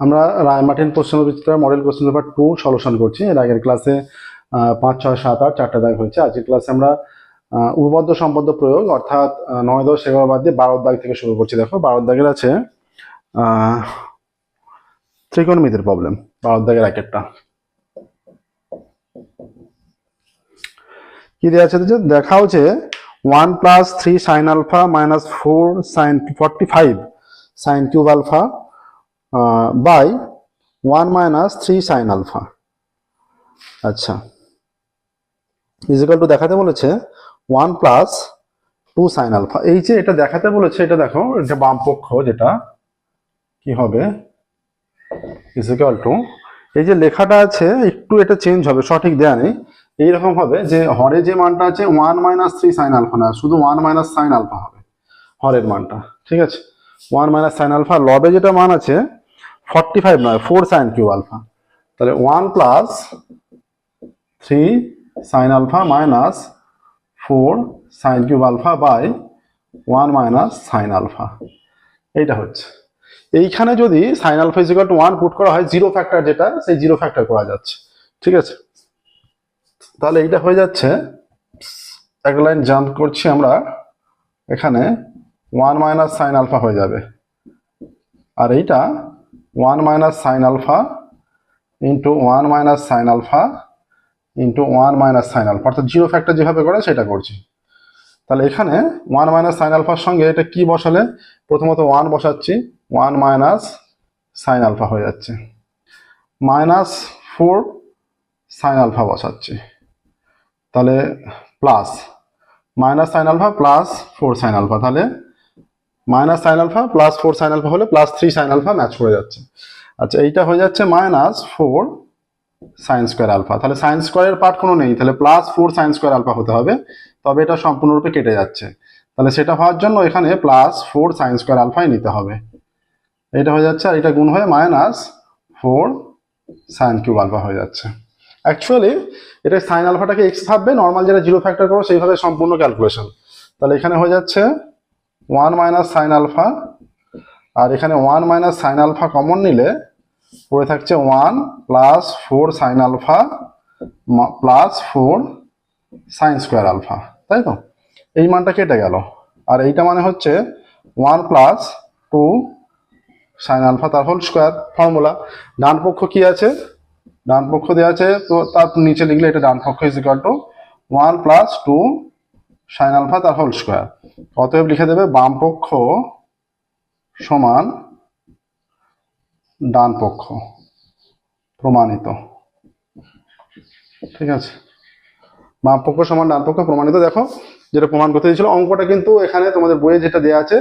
আমরা Ray Martin Proshnobichitra model question paper 2 solution করছি। এর আগের ক্লাসে 5, 6, 7, 8 চারটা দাগ হয়েছে। আজকের ক্লাসে আমরা উপপাদ্য সম্পদ্য প্রয়োগ অর্থাৎ 9, 10, 11 বাদ দিয়ে 12 দাগ থেকে শুরু করছি। দেখো 12 দাগের আছে ত্রিকোণমিতির প্রবলেম। 12 দাগের এক একটা কি দেওয়া আছে দেখাও যে 1 + 3 sin alpha - 4 sin 45 sin cube alpha by 1 - 3 sin alpha। আচ্ছা, ইজিক্যাল টু দেখাতে বলেছে 1 + 2 sin alpha। এই যে এটা দেখাতে বলেছে, এটা দেখো, এটা বাম পক্ষ, যেটা কি হবে ইজিক্যাল টু, এই যে লেখাটা আছে একটু এটা চেঞ্জ হবে, সঠিক দেয়া নেই। এইরকম হবে যে হরে যে মানটা আছে 1 - 3 sin alpha না, শুধু 1 - sin alpha হবে হরের মানটা। ঠিক আছে, 1 - sin alpha। লবে যেটা মান আছে 45 নয়, 4 sin cube alpha। তাহলে 1 + 3 sin alpha - 4 sin cube alpha by 1 - sin alpha। এইটা হচ্ছে। এইখানে যদি sin alpha = 1 পুট করা হয়, জিরো ফ্যাক্টর যেটা, সেই জিরো ফ্যাক্টর করা যাচ্ছে। ঠিক আছে, তাহলে এইটা হয়ে যাচ্ছে, এক লাইন জাম্প করছি আমরা, এখানে 1 - sin alpha হয়ে যাবে, আর এইটা 1 - sin alpha into 1 - sin alpha into 1 - sin alpha, অর্থাৎ জিরো ফ্যাক্টর যেভাবে করে সেটা করছি। তাহলে এখানে 1 - sin alpha সঙ্গে এটা কি বসালে, প্রথমত 1 বসাচ্ছি, 1 - sin alpha হয়ে যাচ্ছে, -4 sin alpha বসাচ্ছি, তাহলে plus -sin alpha + 4 sin alpha, তাহলে -sin alpha + 4 sin alpha হলে +3 sin alpha ম্যাচ করে যাচ্ছে। আচ্ছা, এইটা হয়ে যাচ্ছে -4 sin square alpha। তাহলে sin square এর পার্ট কোনো নেই, তাহলে +4 sin square alpha হতে হবে, তবে এটা সম্পূর্ণরূপে কেটে যাচ্ছে। তাহলে সেটা হওয়ার জন্য এখানে +4 sin square alpha নিতে হবে। এটা হয়ে যাচ্ছে, আর এটা গুণ হয়ে -4 sin cube alpha হয়ে যাচ্ছে। অ্যাকচুয়ালি এটা sin alphaটাকে x ভাববে, নর্মাল যেটা জিরো ফ্যাক্টর করো সেইভাবে সম্পূর্ণ ক্যালকুলেশন। তাহলে এখানে হয়ে যাচ্ছে 1 - sin alpha, আর এখানে 1 - sin alpha কমন নিলে পড়ে থাকছে 1 + 4 sin alpha + 4 sin square alpha, তাই তো? এই মানটা কেটে গেল, আর এইটা মানে হচ্ছে 1 + 2 sin alpha তার হোল স্কোয়ার। ফর্মুলা ডান পক্ষ কি আছে, ডান পক্ষ দেওয়া আছে, তো তার নিচে লিখলে এটা ডান পক্ষ = 1 + 2 sin alpha তার হোল স্কোয়ার। অতএব লিখে দেবে বাম পক্ষ সমান ডান পক্ষ, প্রমাণিত। ঠিক আছে, বাম পক্ষ সমান ডান পক্ষ প্রমাণিত। দেখো যেটা প্রমাণ করতে দিয়েছিল, অঙ্কটা কিন্তু এখানে তোমাদের বইয়ে যেটা দেওয়া আছে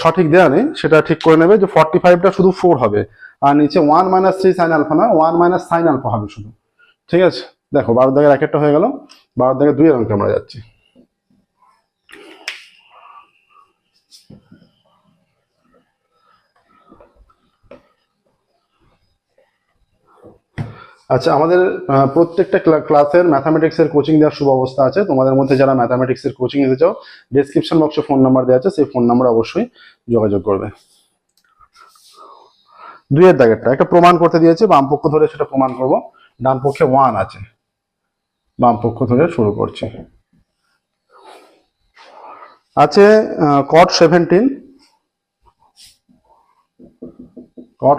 সঠিক দেওয়া নেই, সেটা ঠিক করে নেবে যে 45টা শুধু 4 হবে, আর নিচে 1 - 3 sin alpha না, 1 - sin alpha হবে শুধু। ঠিক আছে, দেখো 12 দাগের এক একটা হয়ে গেল। 12 দাগের 2 এর অঙ্কে আমরা যাচ্ছি। আচ্ছা, আমাদের প্রত্যেকটা ক্লাসের ম্যাথামেটিক্সের কোচিং দেওয়ার সুব্যবস্থা আছে। তোমাদের মধ্যে যারা ম্যাথামেটিক্সের কোচিং নিতে চাও, ডেসক্রিপশন বক্সে ফোন নাম্বার দেওয়া আছে, সেই ফোন নাম্বারে অবশ্যই যোগাযোগ করবে। 2 এর দাগেরটা একটা প্রমাণ করতে দিয়েছে, বাম পক্ষ ধরে সেটা প্রমাণ করব। ডান পক্ষে 1 আছে, বাম পক্ষ ধরে শুরু করছি। আছে cot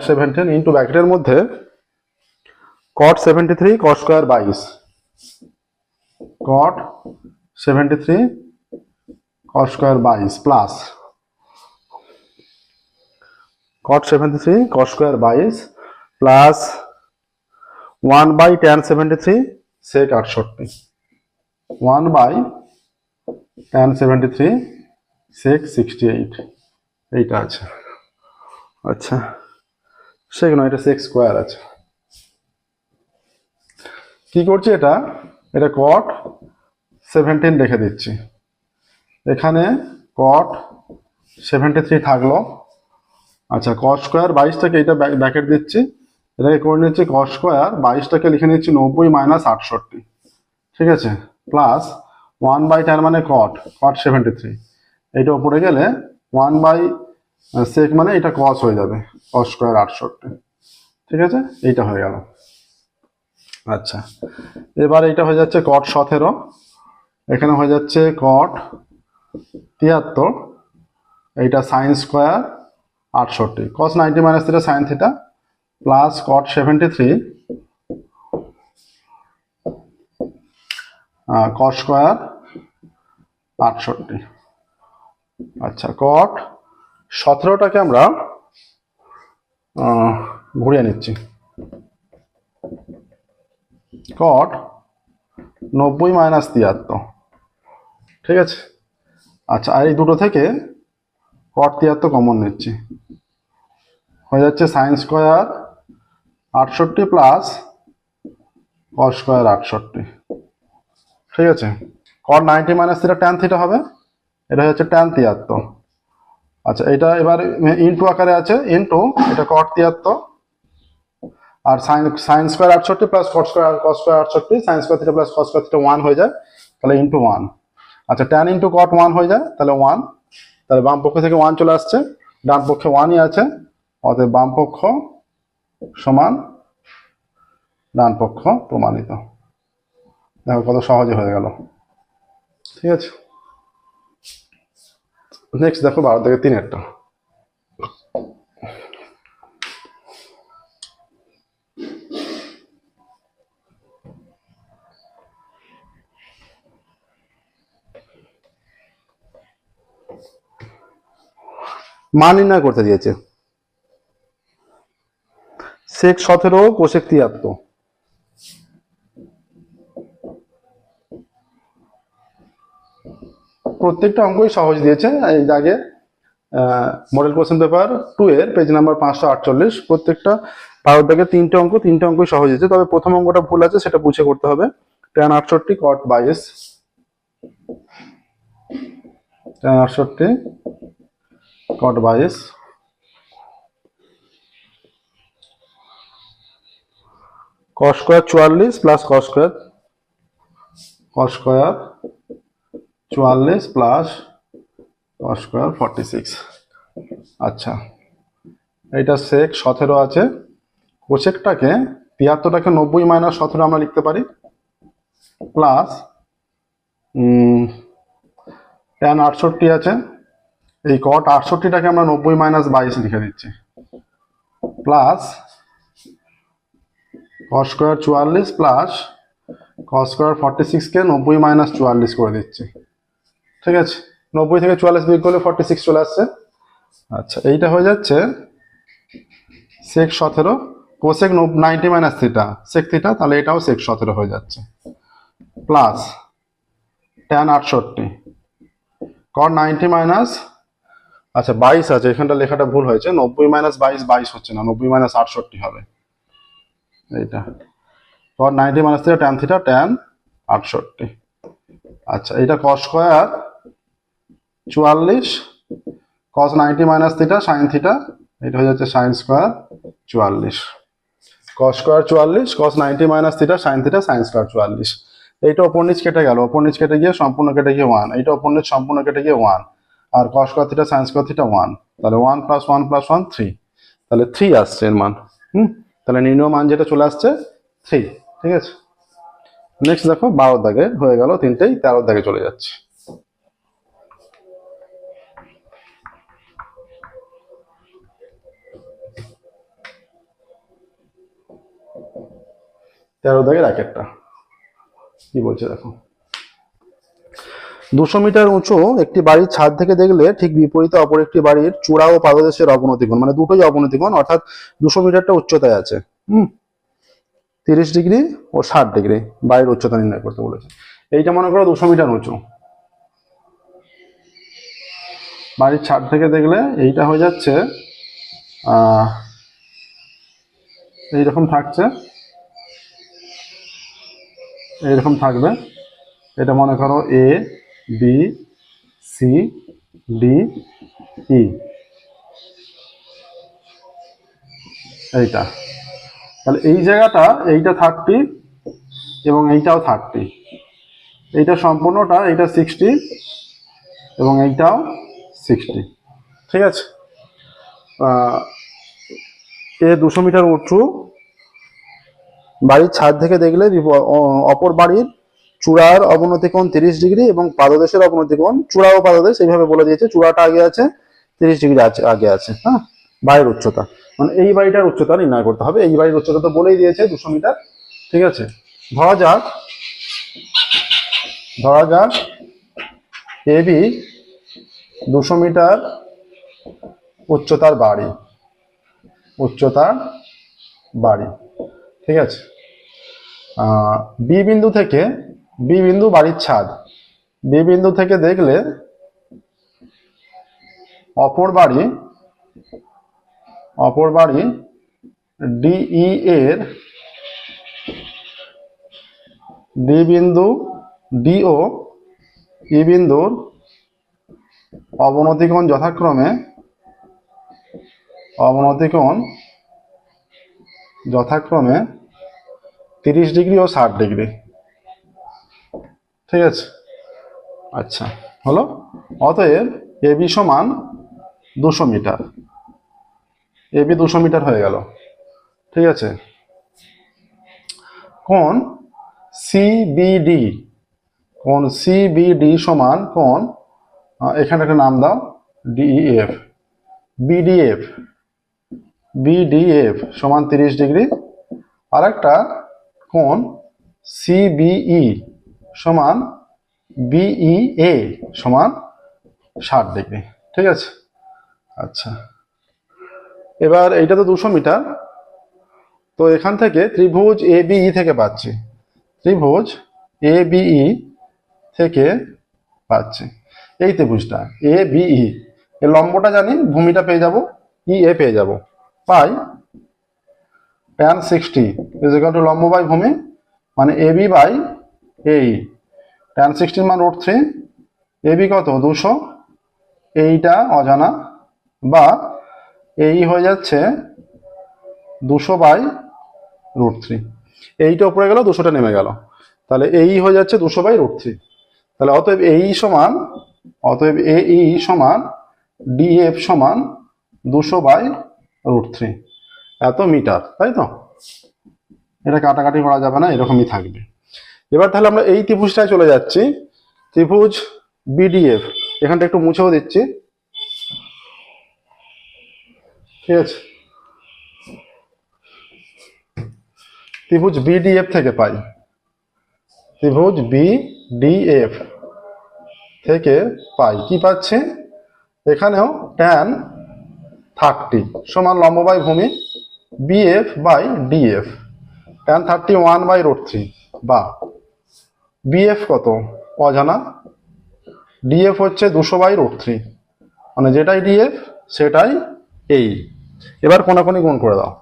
17 ইন্টু ব্র্যাকেটের মধ্যে cot 73 cos square 22, cot 73 cos square 22 plus cot 73 cos square 22 plus 1/tan 73 sec 68, 1/tan 73 sec 68, এইটা আছে। আচ্ছা, সেখানে এটা sec স্কয়ার আছে। কি করছি, এটা cot 17 রেখে দিচ্ছি, এখানে cot 73 থাকলো। আচ্ছা, cos স্কয়ার 22টাকে এটা ব্র্যাকেট দিচ্ছি, এটাকে করে নিচ্ছি cos স্কয়ার 22টাকে লিখে নিচ্ছি 90 - 68। ঠিক আছে, প্লাস 1/tan মানে cot 73, এইটা উপরে গেলে 1/sec মানে এটা cos হয়ে যাবে, cos স্কয়ার 68। ঠিক আছে, এইটা হয়ে গেল। আচ্ছা, এবার এইটা হয়ে যাচ্ছে cot 17, এখানে হয়ে যাচ্ছে cot 73, এইটা sin square 68, cos 90 minus theta sin theta plus cot 73 cos square 68। আচ্ছা, cot 17টাকে আমরা ঘুরিয়ে নিচ্ছি, cot 90 মাইনাস 73, ঠিক আছে। আচ্ছা, আর এই দুটো থেকে cot 73 কমন নিচ্ছি, হয়ে যাচ্ছে sin square 68 plus cos square 68, ঠিক আছে। cot 90 minus theta tan theta হবে, এটা হচ্ছে tan 73। আচ্ছা, এটা এবার ইনটু আকারে আছে, ইনটু এটা cot 73 আর sin square 68 plus cos square 68, sin square theta plus cos square theta 1 হয়ে যায়, তাহলে ইনটু 1। আচ্ছা, tan ইনটু cot 1 হয়ে যায়, তাহলে 1, তাহলে বাম পক্ষ থেকে 1 চলে আসছে, ডান পক্ষে 1ই আছে, অতএব বাম পক্ষ সমান ডান পক্ষ প্রমাণিত। দেখো কত সহজে হয়ে গেল, ঠিক আছে। নেক্সট দেখো 12 থেকে 3-এরটা। মান নির্ণয় করতে দিয়েছে, sec 17 cosec 73। প্রত্যেকটা অঙ্কই সহজ দিয়েছে। এই আগে মডেল কোশ্চেন পেপার 2 এর পেজ নাম্বার 548, প্রত্যেকটা 12 দাগে 3টে অঙ্ক, 3টে অঙ্কই সহজ দিয়েছে, তবে প্রথম অঙ্কটা ভুল আছে, সেটা বুঝে করতে হবে। tan 68 cot 22, tan 68 cot 22 cos square 44 plus cos square 44 plus cos square 46। আচ্ছা, এটা sec 17 আছে, কোসেকটাকে 73টাকে 90 মাইনাস 17 আমরা লিখতে পারি, প্লাস tan 68 আছে, এই cot 68টাকে আমরা 90 মাইনাস 22 লিখে দিচ্ছি, plus cos square 44 plus cos square 46কে 90 মাইনাস 44 করে দিচ্ছি, ঠিক আছে। 90 থেকে 44 বিয়োগ করলে 46 চলে আসছে। আচ্ছা, এইটা হয়ে যাচ্ছে sec 17 cosec 90 minus theta sec theta, তাহলে এটাও sec 17 হয়ে যাচ্ছে, প্লাস tan 68 cot 90 মাইনাস, আচ্ছা 22 আছে, এখানটা লেখাটা ভুল হয়েছে, 90 মাইনাস 22 22 হচ্ছে না, 90 মাইনাস 68 হবে, এইটা cot 90 minus theta tan theta tan 68। আচ্ছা, এটা cos square 44 cos 90 minus theta sin theta, এটা হয়ে যাচ্ছে sin square 44, cos square 44 cos 90 minus theta sin theta sin square 44। এইটা ওপর নিচ কেটে গেল, ওপর নিচ কেটে গিয়ে সম্পূর্ণ কেটে গিয়ে 1, এইটা ওপর নিচ সম্পূর্ণ কেটে গিয়ে 1, আর cos square theta sin square theta 1, তাহলে 1 প্লাস 1 প্লাস 1 3, তাহলে 3 আসছে এর মান। তাহলে নির্ণয় মান যেটা চলে আসছে 3, ঠিক আছে। নেক্সট দেখো 12 দাগে হয়ে গেল, 3টেই 13 দাগে চলে যাচ্ছে। তেরো দাগের একটা কি বলছে দেখো, 200 মিটার উঁচু একটি বাড়ির ছাদ থেকে দেখলে ঠিক বিপরীতে অপর একটি বাড়ির চূড়া ও পাদদেশের অবনতি কোণ, মানে দুটোই অবনতি কোণ, অর্থাৎ 200 মিটারটা উচ্চতায় আছে, 30 ডিগ্রি ও 60 ডিগ্রি বাড়ির উচ্চতা নির্ণয় করতে বলেছে। এইটা মনে করো 200 মিটার উঁচু, বাড়ির ছাদ থেকে দেখলে এইটা হয়ে যাচ্ছে এইরকম থাকছে, এইরকম থাকবে, এটা মনে করো A B C D E, এইটা, তাহলে এই জায়গাটা এইটা 30 এবং এইটাও 30, এইটা সম্পূর্ণটা এইটা 60 এবং এইটাও 60, ঠিক আছে। এ 200 মিটার উঁচু, বাড়ির ছাদ থেকে দেখলে অপর বাড়ির চূড়ার অবনতি কোণ 30 ডিগ্রি এবং পাদদেশের অবনতি কোণ, চূড়া ও পাদদেশ এইভাবে বলে দিয়েছে, চূড়াটা আগে আছে, 30 ডিগ্রি আছে আগে আছে। হ্যাঁ, বাড়ির উচ্চতা মানে এই বাড়িটার উচ্চতা নির্ণয় করতে হবে। এই বাড়ির উচ্চতা তো বলেই দিয়েছে 200 মিটার। ঠিক আছে, ধরা যাক এ বি 200 মিটার উচ্চতার বাড়ি, ঠিক আছে। বি বিন্দু বাড়ির ছাদ, বি বিন্দু থেকে দেখলে অপর বাড়ি ডিই এর ডি বিন্দু ডিও ই বিন্দুর অবনতি কোণ যথাক্রমে 30 ডিগ্রি ও 60 ডিগ্রি। ঠিক আছে, আচ্ছা হলো। অতএব এবি সমান 200 মিটার, এবি 200 মিটার হয়ে গেল। ঠিক আছে, কোণ সিবিডি সমান কোণ, এখানে একটা নাম দাও, ডিইএফ, বিডিএফ সমান 30 ডিগ্রি। আর একটা কোণ সিবিই সমান বিইএ সমান 60 ডিগ্রি। ঠিক আছে, আচ্ছা এবার এইটা তো 200 মিটার, তো এখান থেকে ত্রিভুজ এবিই থেকে পাচ্ছি, এই ত্রিভুজটা এবিই, এর লম্বটা জানি, ভূমিটা পেয়ে যাব, ইএ পেয়ে যাব, পাই tan 60 ইজ ইকুয়াল টু লম্ব বাই ভূমি মানে এবি বাই এই, tan 60 মান √3, এবি কত 200, এইটা অজানা, বা এই হয়ে যাচ্ছে 200 বাই √3, এইটা উপরে গেল, 200টা নেমে গেল, তাহলে এই হয়ে যাচ্ছে 200 বাই √3। তাহলে অতএব এই সমান ডিএফ সমান 200 বাই √3 এত মিটার, তাই তো? এটা কাটাকাটি করা যাবে না, এরকমই থাকবে। এবার তাহলে আমরা এই ত্রিভুজটায় চলে যাচ্ছি, ত্রিভুজ বিডিএফ, এখানটা একটু মুছেও দিচ্ছি। ঠিক আছে, ত্রিভুজ বিডিএফ থেকে পাই, কি পাচ্ছে, এখানেও tan 30 সমান লম্ব বাই ভূমি BF by DF, tan 30 1 by √3, বা বিএফ কত অজানা, ডিএফ হচ্ছে 200 বাই √3, মানে যেটাই ডিএফ সেটাই এই। এবার কোনাকুনি গুণ করে দাও,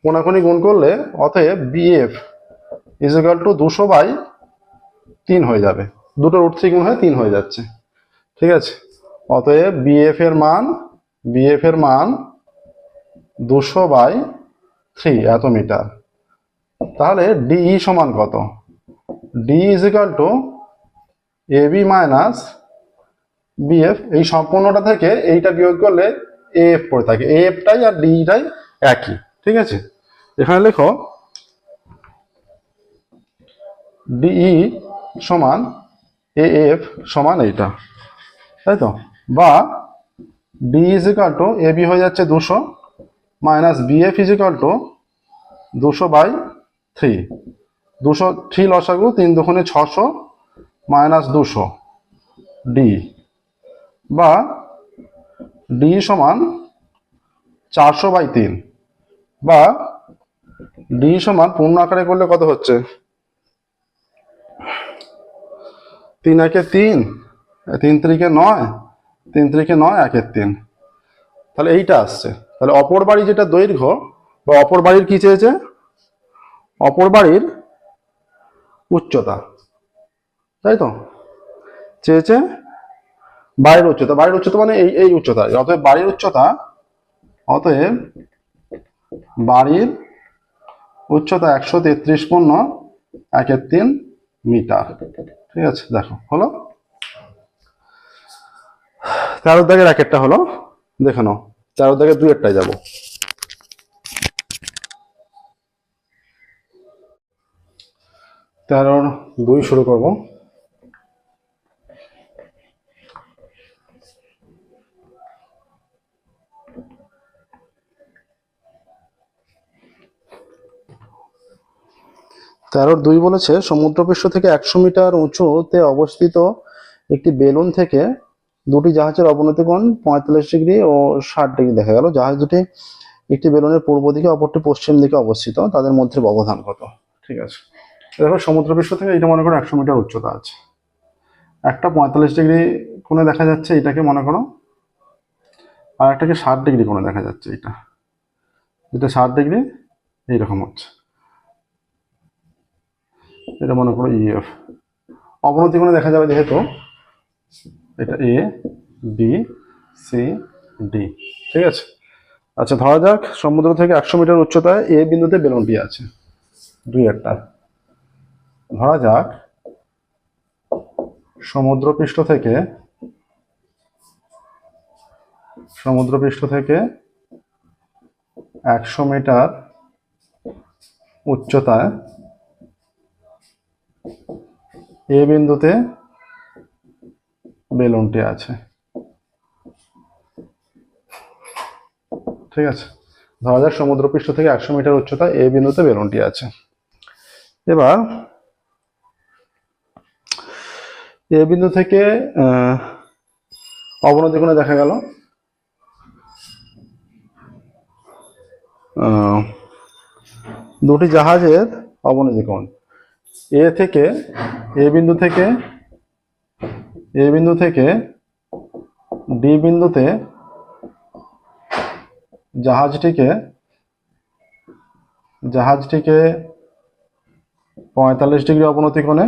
কোনাকুনি গুণ করলে অতএব BF is equal to 200 by 3 হয়ে যাবে, দুটো √3 গুণ হয়ে 3 হয়ে যাচ্ছে। ঠিক আছে, অতএব বিএফ এর মান 200 বাই 3 এত মিটার। তাহলে ডিই সমান কত, D is equal to AB minus BF, এই সম্পূর্ণটা থেকে এইটা বিয়োগ করলে এএফ পড়ে থাকে, এএফটাই আর ডিটাই একই। ঠিক আছে, এখানে লেখো ডিই সমান এএফ সমান এইটা, তাই তো, বা D is equal to AB হয়ে যাচ্ছে 200 minus BF is equal to 200 by 3, 3 লসাগু 3 দুগুণে 600 মাইনাস 200 ডি, বা ডি সমান 400 বাই 3, বা ডি সমান পূর্ণ আকারে করলে কত হচ্ছে, 3 একে 3, 3 3 9, 3 3 9, 1 3, তাহলে এইটা আসছে। তাহলে অপর বাড়ি যেটা দৈর্ঘ্য, বা অপর বাড়ির কি চেয়েছে, অপর বাড়ির উচ্চতা, তাই তো, চেয়েছে বাড়ির উচ্চতা, মানে এই উচ্চতা, অতএব বাড়ির উচ্চতা 133 পূর্ণ 1 3 মিটার। ঠিক আছে, দেখো হলো 13 দাগের 1 হলো, দেখে নাও। 4 থেকে 2 একটাই যাব। তেরোর 2 শুরু করব। তেরোর 2 বলেছে সমুদ্রপৃষ্ঠ থেকে 100 মিটার উঁচুতে অবস্থিত একটি বেলুন থেকে দুটি জাহাজের অবনতি কোণ 45 ডিগ্রি ও 60 ডিগ্রি দেখা গেল। জাহাজ দুটি একটি বেলুনের পূর্ব দিকে অপরটি পশ্চিম দিকে অবস্থিত, তাদের মধ্যে ব্যবধান কত? ঠিক আছে, দেখো সমুদ্রপৃষ্ঠ থেকে এটা মনে করো 100 মিটার উচ্চতা আছে, একটা 45 ডিগ্রি কোণে দেখা যাচ্ছে, এটাকে মনে করো, আর একটাকে 60 ডিগ্রি কোণে দেখা যাচ্ছে, এটা 60 ডিগ্রি এইরকম হচ্ছে, এটা মনে করো ইএফ। অবনতি কোণে দেখা যাবে যেহেতু এটা এ বি সি ডি। ঠিক আছে, আচ্ছা ধরা যাক সমুদ্র থেকে 100 মিটার উচ্চতায় এ বিন্দুতে বেলুনটি আছে, 2 একটা। ধরা যাক সমুদ্রপৃষ্ঠ থেকে 100 মিটার উচ্চতায় এ বিন্দুতে বেলুনটি আছে। ঠিক আছে, ধরা যাক সমুদ্রপৃষ্ঠ থেকে 100 মিটার উচ্চতায় এ বিন্দুতে বেলুনটি আছে। এবার এ বিন্দু থেকে অবনতি কোণে দেখা গেল দুটি জাহাজের অবনতি কোণ। এ বিন্দু থেকে ডি বিন্দুতে জাহাজটিকে 45 ডিগ্রি অবনতি কোণে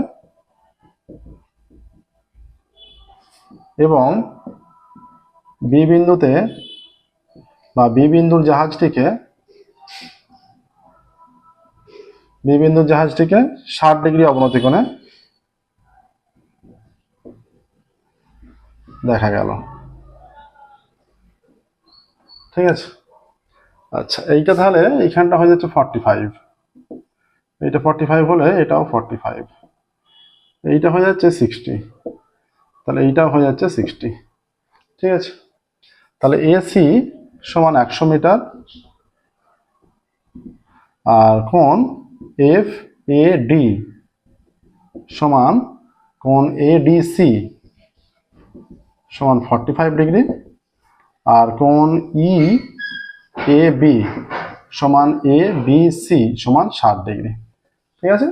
এবং বি বিন্দুর জাহাজটিকে 60 ডিগ্রি অবনতি কোণে দেখা গেল। ঠিক আছে, আচ্ছা এইটা তাহলে এইখানটা হয়ে যাচ্ছে 45, এইটা 45 হলে এটাও 45, এইটা হয়ে যাচ্ছে 60, তাহলে এইটাও হয়ে যাচ্ছে 60। ঠিক আছে, তাহলে এসি সমান 100 মিটার আর কোণ এফ এ ডি সমান কোণ এডিসি সমান 45 ডিগ্রি আর কোণ ই এ বি সমান এ বি সি সমান 60 ডিগ্রি। ঠিক আছে,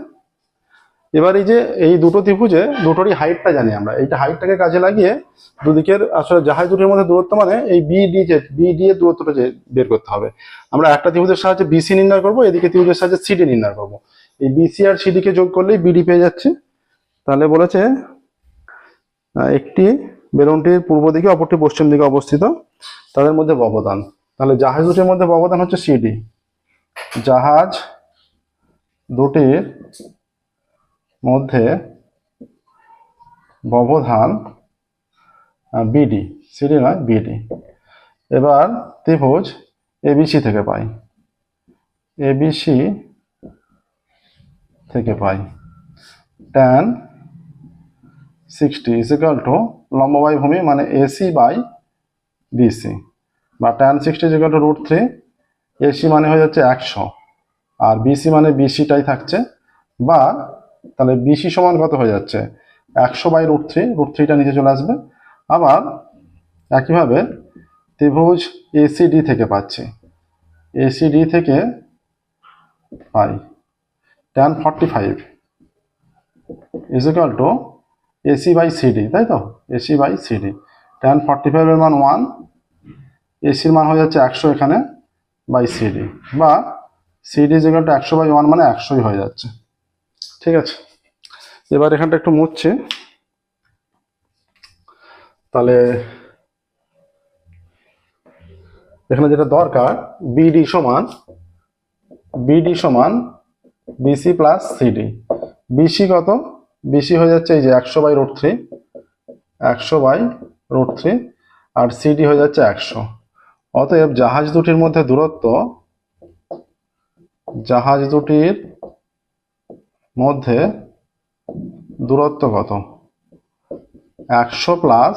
এবার এই যে এই দুটো ত্রিভুজে দুটোরই হাইটটা জানি আমরা, এইটা হাইটটাকে কাজে লাগিয়ে দুদিকের আসলে জাহাজ দুটির মধ্যে দূরত্ব মানে এই বিডি এর দূরত্বটা বের করতে হবে। আমরা একটা ত্রিভুজের সাহায্যে বিসি নির্ণয় করবো, এদিকে ত্রিভুজের সাহায্যে সিডি নির্ণয় করবো। এই বিসি আর সিডি কে যোগ করলেই বিডি পেয়ে যাচ্ছে। তাহলে বলেছে একটি বেলুনটির পূর্ব দিকে অপরটি পশ্চিম দিকে অবস্থিত, তাদের মধ্যে ব্যবধান। তাহলে জাহাজ দুটির মধ্যে ব্যবধান হচ্ছে সিডি, জাহাজ দুটির মধ্যে ব্যবধান বিডি, সিডি নয় বিডি। এবার ত্রিভুজ এবিসি থেকে পাই, tan 60 ইকুয়াল টু লম্ব বাই ভূমি মানে এসি বাই বিসি, বা tan 60 ইকুয়াল টু √3, এসি মানে হয়ে যাচ্ছে 100 আর বিসি মানে বিসিটাই থাকছে, বা তাহলে বিসি সমান কত হয়ে যাচ্ছে 100 বাই √3টা নিচে চলে আসবে। আবার একইভাবে ত্রিভুজ এসিডি থেকে পাচ্ছি, এসিডি থেকে পাই tan 45 is equal to AC by CD, তাই তো, এসি বাই সিডি। tan 45 এর মান 1, এসির মান হয়ে যাচ্ছে 100 এখানে বাই সিডি, বা CD is equal to 100 by 1 মানে 100ই হয়ে যাচ্ছে। ঠিক আছে, এবার এখানটা একটু মুছছি। তাহলে এখানে যেটা দরকার বিডি সমান বিসি প্লাস সিডি। বিসি কত? বিসি হয়ে যাচ্ছে এই যে 100 বাই √3, আর সিডি হয়ে যাচ্ছে 100। অতএব জাহাজ দুটির মধ্যে দূরত্ব, জাহাজ দুটির মধ্যে দূরত্ব কত? 100 প্লাস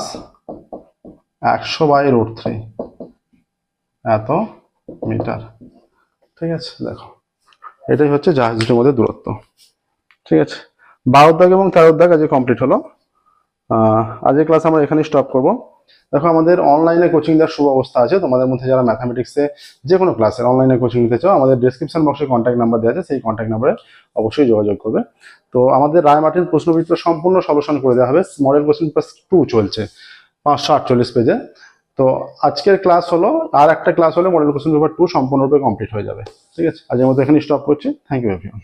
100/√3 এত মিটার। ঠিক আছে, দেখো এটাই হচ্ছে জাহাজ দুটির মধ্যে দূরত্ব। ঠিক আছে, 12 দাগ এবং 13 দাগ আজকে কমপ্লিট হলো। আজকের ক্লাস আমরা এখানেই স্টপ করব। দেখো আমাদের অনলাইনে কোচিং দেওয়ার সুব্যবস্থা আছে। তোমাদের মধ্যে যারা ম্যাথামেটিক্সে যে কোনো ক্লাসের অনলাইনে কোচিং নিতে চাও, আমাদের ডেসক্রিপশন বক্সে কন্ট্যাক্ট নাম্বার দেওয়া আছে, সেই কন্ট্যাক্ট নাম্বারে অবশ্যই যোগাযোগ করবে। তো আমাদের রায় মার্টিন প্রশ্নবিচিত্র সম্পূর্ণ সলিউশন করে দেওয়া হবে। মডেল কোশ্চেন পেপার 2 চলছে 548 পেজে। তো আজকের ক্লাস হলো, আর একটা ক্লাস হলে মডেল কোশ্চেন পেপার 2 সম্পূর্ণরূপে কমপ্লিট হয়ে যাবে। ঠিক আছে, আজকের মতো এখানে স্টপ করছি। Thank you everyone.